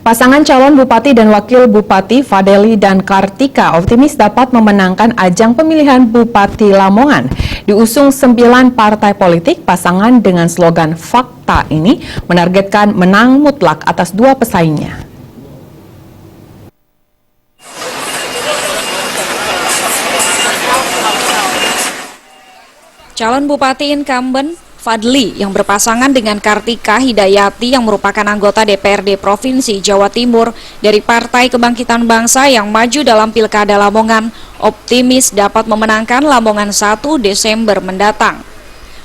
Pasangan calon Bupati dan Wakil Bupati Fadeli dan Kartika optimis dapat memenangkan ajang pemilihan Bupati Lamongan. Diusung 9 partai politik, pasangan dengan slogan Fakta ini menargetkan menang mutlak atas 2 pesaingnya. Calon Bupati incumbent Fadli yang berpasangan dengan Kartika Hidayati yang merupakan anggota DPRD Provinsi Jawa Timur dari Partai Kebangkitan Bangsa yang maju dalam Pilkada Lamongan, optimis dapat memenangkan Lamongan 1 Desember mendatang.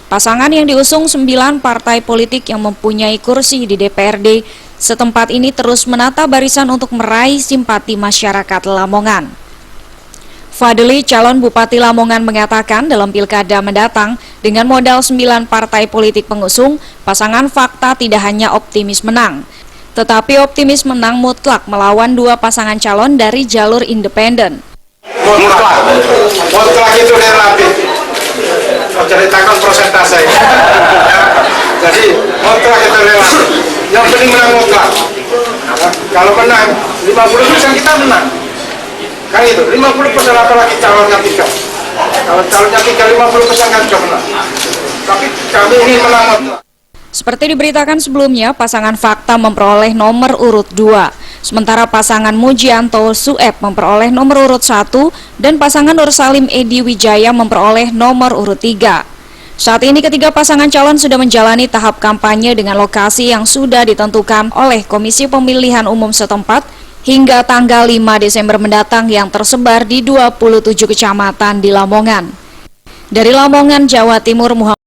Pasangan yang diusung 9 partai politik yang mempunyai kursi di DPRD setempat ini terus menata barisan untuk meraih simpati masyarakat Lamongan. Fadli, calon Bupati Lamongan, mengatakan dalam pilkada mendatang, dengan modal 9 partai politik pengusung, pasangan Fakta tidak hanya optimis menang, tetapi optimis menang mutlak melawan 2 pasangan calon dari jalur independen. Mutlak itu relatif, menceritakan persentase. Jadi mutlak itu relatif, yang penting menang mutlak. Kalau menang 50% kita menang. Kan itu, 50% apalagi calonnya 3. Kalau calonnya 3, 50% kan sudah menang. Tapi kami ingin menang mutlak. Seperti diberitakan sebelumnya, pasangan Fakta memperoleh nomor urut 2. Sementara pasangan Mujianto Sueb memperoleh nomor urut 1 dan pasangan Nursalim Edi Wijaya memperoleh nomor urut 3. Saat ini ketiga pasangan calon sudah menjalani tahap kampanye dengan lokasi yang sudah ditentukan oleh Komisi Pemilihan Umum setempat hingga tanggal 5 Desember mendatang yang tersebar di 27 kecamatan di Lamongan. Dari Lamongan, Jawa Timur, Muhammad